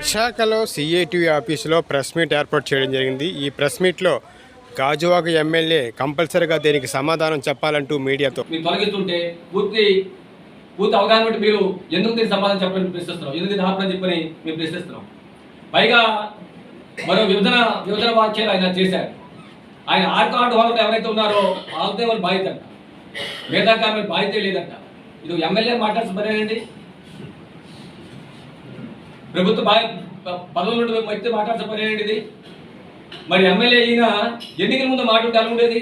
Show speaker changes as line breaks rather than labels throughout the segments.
విశాఖలో సిఐటివి ఆఫీసులో press meet ఏర్పాటు చేయడం జరిగింది. ఈ ప్రెస్ మీట్లో గాజువాక ఎమ్మెల్యే కంపల్సరీగా దీనికి సమాధానం చెప్పాలంటూ మీడియాతో
మీరు తొలగిస్తుంటే పూర్తి అవగాహన ఉంటే మీరు ఎందుకు దీనికి సమాధానం చెప్పని ప్రశ్నిస్తున్నాం, ఎందుకు దీన్ని ఆపని చెప్పని మేము ప్రశ్నిస్తున్నాం. పైగా మరో విభజన వాక్యాలు ఆయన చేశారు. ఆయన ఆర్కాడ్ హోల్డర్ ఎవరైతే ఉన్నారో వాళ్ళతో వాళ్ళు బాధ్యత అంట, మిగతా కార్మికుల బాధ్యత లేదంట. ఇది ఎమ్మెల్యే మాట్లాడాల్సిన పనేనండి. ప్రభుత్వ పదవుల నుండి వ్యక్తి మాట్లాడాల్సిన పనేనండి ఇది. మరి ఎమ్మెల్యే ఈయన ఎన్నికల ముందు మాట్లాడితే ఎలా ఉండేది?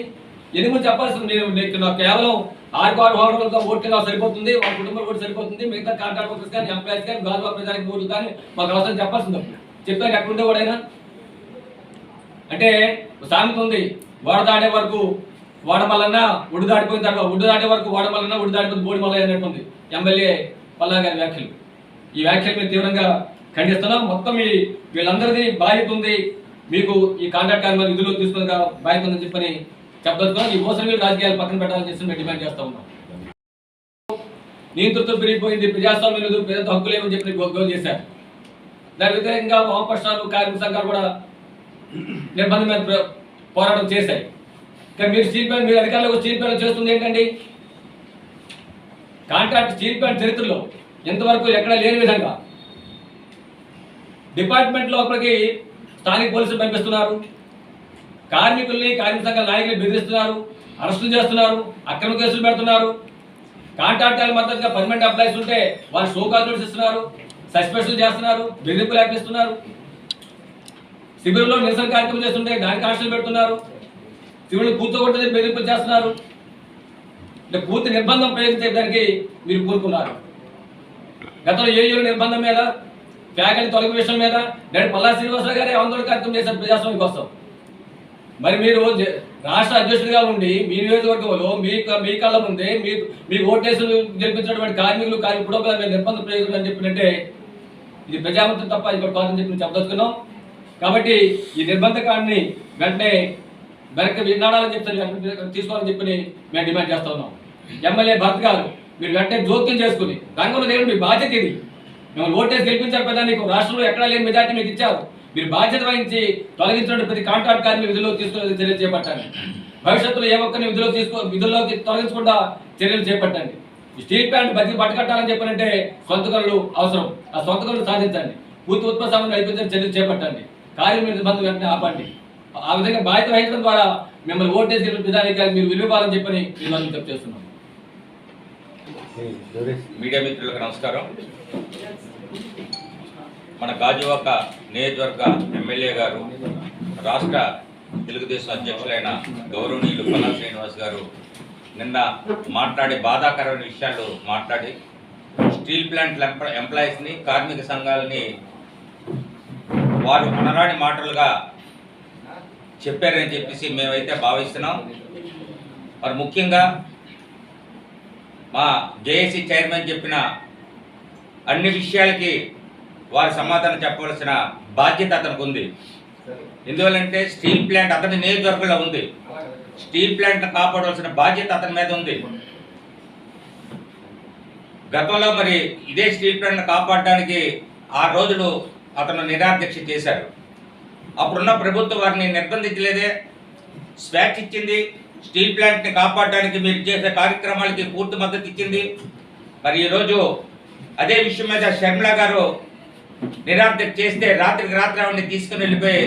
ఎన్నికల ముందు చెప్పాల్సింది నేను కేవలం ఆర్కాడ్ హోల్డర్లతో ఓట్లుగా సరిపోతుంది, వాళ్ళ కుటుంబాలు కూడా సరిపోతుంది, మిగతా కాంట్రాక్ట్ వర్కర్స్ కానీ ఎంప్లాయీస్ కానీ గాజువా ప్రజానికి ఓట్లు కానీ మాకు అవసరం చెప్పాల్సింది. చెప్పాను ఎక్కడ ఉండేవాడు ఆయన అంటే సామెత ఉంది, వాడ దాటే వరకు వాడమల్లన్నా ఒడ్డు దాటిపోయిన తర్వాత ఒడ్డు దాటే వరకు వాడమల్లన్నా ఒడ్డు దాటిపోతే బోడి మల్ల అన్నట్టుంది ఎమ్మెల్యే పల్లా గారి వ్యాఖ్యలు. ఈ వ్యాఖ్యలు మేము తీవ్రంగా ఖండిస్తున్నాం. మొత్తం వీళ్ళందరిది బాధ్యత ఉంది, మీకు ఈ కాంట్రాక్ట్ కార్మికులు నిధులు తీసుకుని బాధ్యత ఉందని చెప్పని చెప్పదలుచుకున్నాం. ఈ మోసరి రాజకీయాలు పక్కన పెట్టాలని చెప్పి మేము డిమాండ్ చేస్తూ ఉన్నాం. నియంతృత్వం పెరిగిపోయింది, ప్రజాస్వామ్యం లేదు, ప్రజల హక్కు లేవని చెప్పి గౌరవ చేశారు. దాని వ్యతిరేకంగా వామపక్షాలు కార్మిక సంఘాలు కూడా నిర్బంధమైన పోరాటం చేశాయి. కానీ మీరు స్టీల్ ప్లాంట్ మీరు అధికారులకు స్టీల్ ప్లాంట్ చేస్తుంది ఏంటండి? కాంట్రాక్ట్ స్టీల్ ప్లాంట్ చరిత్రలో ఎంతవరకు ఎక్కడ లేని విధంగా డిపార్ట్మెంట్ లోపలికి స్థానిక పోలీసులు పంపిస్తున్నారు, కార్మికుల్ని కార్మిక సంఘాల నాయకులు బెదిరిస్తున్నారు, అరెస్టులు చేస్తున్నారు, అక్రమ కేసులు పెడుతున్నారు. కాంట్రాక్టర్ మద్దతుగా పర్మనెంట్ ఎంప్లాయీస్ ఉంటే వాళ్ళు షోకాజ్ నోటీస్ ఇస్తున్నారు, సస్పెన్షన్ చేస్తున్నారు, బెదిరింపులు యాపిస్తున్నారు. శిబిరంలో నిరసన కార్యక్రమం చేస్తుంటే దానికి ఆశలు పెడుతున్నారు, శిబిరం కూర్చోగొట్టేది బెదిరింపులు చేస్తున్నారు. అంటే పూర్తి నిర్బంధం ప్రయోగించడానికి మీరు కోరుకున్నారు. గతంలో ఏయూ నిర్బంధం మీద, ఫ్యాకల్టీ తొలగి విషయం మీద నేను పల్లా శ్రీనివాసరావు గారి ఆందోళన కార్యక్రమం చేశారు ప్రజాస్వామ్యం కోసం. మరి మీరు రాష్ట్ర అధ్యక్షుడిగా ఉండి మీ నియోజకవర్గంలో మీ కళ్ళ ముందే మీకు ఓటేసి గెలిపించినటువంటి కార్మికులు కుటుంబాల మీద నిర్బంధం ప్రయోజనం చెప్పినట్టే ఇది ప్రజామతం తప్ప ఇక్కడ కాదని చెప్పి చెప్పదలుచుకున్నాం. కాబట్టి ఈ నిర్బంధకాన్ని వెంటనే వెనక్కి వినాడాలని చెప్పి తీసుకోవాలని చెప్పి మేము డిమాండ్ చేస్తూ ఉన్నాం. ఎమ్మెల్యే భర్త గారు మీరు వెంటనే జోక్యం చేసుకుని రంగంలో దేవుడు మీ బాధ్యత ఇది. మిమ్మల్ని ఓటేసి గెలిపించారు కదా, నీకు రాష్ట్రంలో ఎక్కడా లేని మెజార్టీ మీకు ఇచ్చారు. మీరు బాధ్యత వహించి తొలగించిన ప్రతి కాంట్రాక్ట్ కార్మికులు విధుల్లోకి తీసుకునే చర్యలు చేపట్టండి. భవిష్యత్తులో ఏ ఒక్కరిని విధుల్లోకి తొలగించకుండా చర్యలు చేపట్టండి. స్టీల్ ప్లాంట్ పట్టుకట్టాలని చెప్పారంటే సొంత గనులు అవసరం, ఆ సొంత గనులు సాధించండి. పూర్తి ఉత్పత్తి సామర్థ్యం నడిపించే చర్యలు చేపట్టండి. కార్మికుల నిర్బంధం వెంటనే ఆపండి. ఆ విధంగా బాధ్యత వహించడం ద్వారా మిమ్మల్ని ఓటేసి ప్రజానికి మీరు విలువాలని చెప్పని మేము చెప్తున్నాం.
మీడియా మిత్రులకు నమస్కారం. మన గాజువాక నియోజకవర్గ ఎమ్మెల్యే గారు, రాష్ట్ర తెలుగుదేశం అధ్యక్షులైన గౌరవనీయులు పల్లా శ్రీనివాస్ గారు నిన్న మాట్లాడి బాధాకరమైన విషయాలు మాట్లాడి స్టీల్ ప్లాంట్ ఎంప్లాయీస్ని, కార్మిక సంఘాలని వారు అనరాని మాటలుగా చెప్పారని చెప్పేసి మేమైతే భావిస్తున్నాం. మరి ముఖ్యంగా మా జేఏసీ చైర్మన్ చెప్పిన అన్ని విషయాలకి వారు సమాధానం చెప్పవలసిన బాధ్యత అతనికి ఉంది. ఎందువల్లంటే స్టీల్ ప్లాంట్ అతని నియోజకవర్గంలో ఉంది, స్టీల్ ప్లాంట్ కాపాడవలసిన బాధ్యత అతని మీద ఉంది. గతంలో మరి ఇదే స్టీల్ ప్లాంట్ కాపాడడానికి 6 రోజులు అతను నిరాదీక్ష చేశారు. అప్పుడున్న ప్రభుత్వం వారిని నిర్బంధించలేదే, స్వేచ్ఛ ఇచ్చింది. స్టీల్ ప్లాంట్ని కాపాడడానికి మీరు చేసే కార్యక్రమాలకి పూర్తి మద్దతు ఇచ్చింది. మరి ఈరోజు అదే విషయం మీద షర్మిల గారు నిరాదీక్ష చేస్తే రాత్రికి రాత్రి ఆవిడని తీసుకుని వెళ్ళిపోయి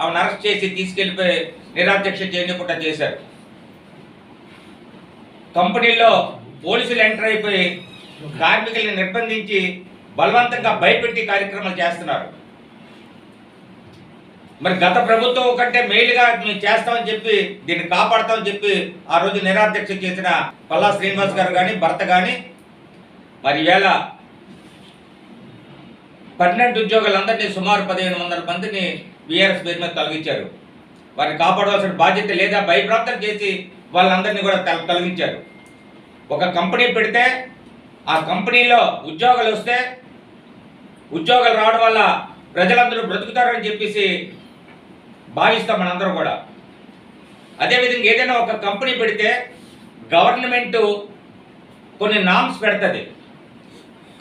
ఆవిడని అరెస్ట్ చేసి తీసుకెళ్ళిపోయి నిరాదీక్ష చేయకుండా చేశారు. కంపెనీలో పోలీసులు ఎంటర్ అయిపోయి కార్మికుల్ని నిర్బంధించి బలవంతంగా భయపెట్టి కార్యక్రమాలు చేస్తున్నారు. మరి గత ప్రభుత్వం కంటే మేలుగా మేము చేస్తామని చెప్పి దీన్ని కాపాడతామని చెప్పి ఆ రోజు నిరాదీక్ష చేసిన పల్లా శ్రీనివాస్ గారు కానీ భర్త కానీ మరి ఈవేళ 12 ఉద్యోగులందరినీ సుమారు 1500 మందిని వీఆర్ఎస్ పేరు మీద తొలగించారు. వారిని కాపాడవలసిన బాధ్యత లేదా భయప్రాంతం చేసి వాళ్ళందరినీ కూడా తొలగించారు. ఒక కంపెనీ పెడితే ఆ కంపెనీలో ఉద్యోగాలు వస్తే ఉద్యోగాలు రావడం వల్ల ప్రజలందరూ బ్రతుకుతారని చెప్పేసి భావిస్తాం మనందరూ కూడా. అదేవిధంగా ఏదైనా ఒక కంపెనీ పెడితే గవర్నమెంట్ కొన్ని నామ్స్ పెడుతుంది,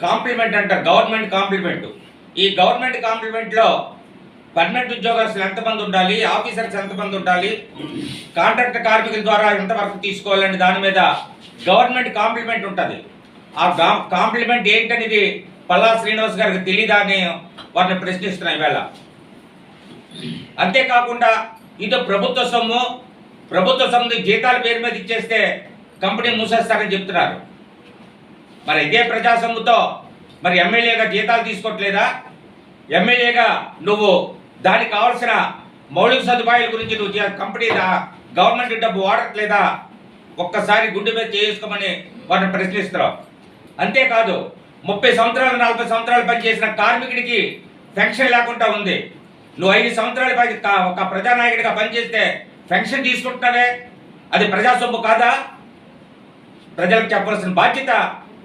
కాంప్లిమెంట్ అంటారు, గవర్నమెంట్ కాంప్లిమెంట్. ఈ గవర్నమెంట్ కాంప్లిమెంట్లో పర్మనెంట్ ఉద్యోగస్తులు ఎంతమంది ఉండాలి, ఆఫీసర్స్ ఎంతమంది ఉండాలి, కాంట్రాక్ట్ కార్మికుల ద్వారా ఎంతవరకు తీసుకోవాలని దాని మీద గవర్నమెంట్ కాంప్లిమెంట్ ఉంటుంది. ఆ కాంప్లిమెంట్ ఏంటనేది పల్లా శ్రీనివాస్ గారికి తెలియదా అని వారిని ప్రశ్నిస్తున్నాయి ఈవేళ. అంతేకాకుండా ఇది ప్రభుత్వ సొమ్ము జీతాల పేరు మీద ఇచ్చేస్తే కంపెనీ మూసేస్తారని చెప్తున్నారు. మరి ఇదే ప్రజా సొమ్ముతో మరి ఎమ్మెల్యేగా జీతాలు తీసుకోవట్లేదా? ఎమ్మెల్యేగా నువ్వు దానికి కావాల్సిన మౌలిక సదుపాయాల గురించి నువ్వు కంపెనీ గవర్నమెంట్ డబ్బు వాడట్లేదా? ఒక్కసారి గుండె మీద చేసుకోమని వారిని ప్రశ్నిస్తున్నావు. అంతేకాదు 30 సంవత్సరాలు 40 సంవత్సరాలు పనిచేసిన కార్మికుడికి పెన్షన్ లేకుండా ఉంది. నువ్వు 5 సంవత్సరాలు ఒక ప్రజానాయకుడిగా పనిచేస్తే పెన్షన్ తీసుకుంటున్నావే, అది ప్రజా సొమ్ము కాదా? ప్రజలకు చెప్పాల్సిన బాధ్యత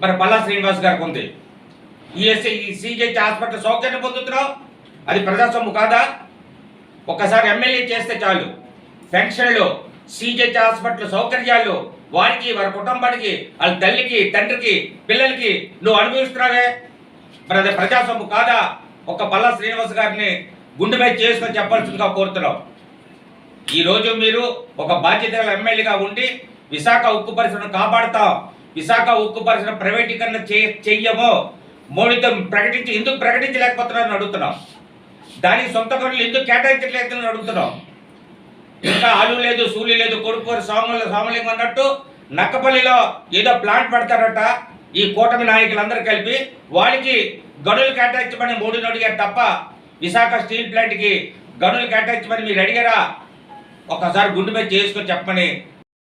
మరి పల్లా శ్రీనివాస్ గారికి ఉంది. ఈ సిజెహెచ్ హాస్పిటల్ సౌకర్యం పొందుతున్నావు, అది ప్రజా సొమ్ము కాదా? ఒక్కసారి ఎమ్మెల్యే చేస్తే చాలు, పెన్షన్లు, సిజెహెచ్ హాస్పిటల్ సౌకర్యాలు వారికి, వారి కుటుంబానికి, వాళ్ళ తల్లికి, తండ్రికి, పిల్లలకి నువ్వు అనుభవిస్తున్నావే, మరి అది ప్రజా సొమ్ము కాదా? ఒక పల్లా శ్రీనివాస్ గారిని గుండె మీద చేసుకొని చెప్పాల్సిందిగా కోరుతున్నాం. ఈరోజు మీరు ఒక బాధ్యత ఎమ్మెల్యేగా ఉండి విశాఖ ఉక్కు పరిశ్రమను కాపాడుతాం, విశాఖ ఉక్కు పరిశ్రమ ప్రైవేటీకరణ చెయ్యము, మౌలికం ఎందుకు ప్రకటించలేకపోతున్నారని అడుగుతున్నాం. దానికి సొంత పనులు ఎందుకు కేటాయించలేదని అడుగుతున్నాం. ఇంకా ఆలు లేదు, సూలి లేదు, కొడుకు సామలింగం అన్నట్టు నక్కపల్లిలో ఏదో ప్లాంట్ పెడతారట ఈ కూటమి నాయకులందరూ కలిపి, వాళ్ళకి గనులు కేటాయించమని మోడీని అడిగారు తప్ప విశాఖ స్టీల్ ప్లాంట్కి గనులు కేటాయించమని మీరు అడిగారా? ఒకసారి గుండె మీద చేసుకొని చెప్పమని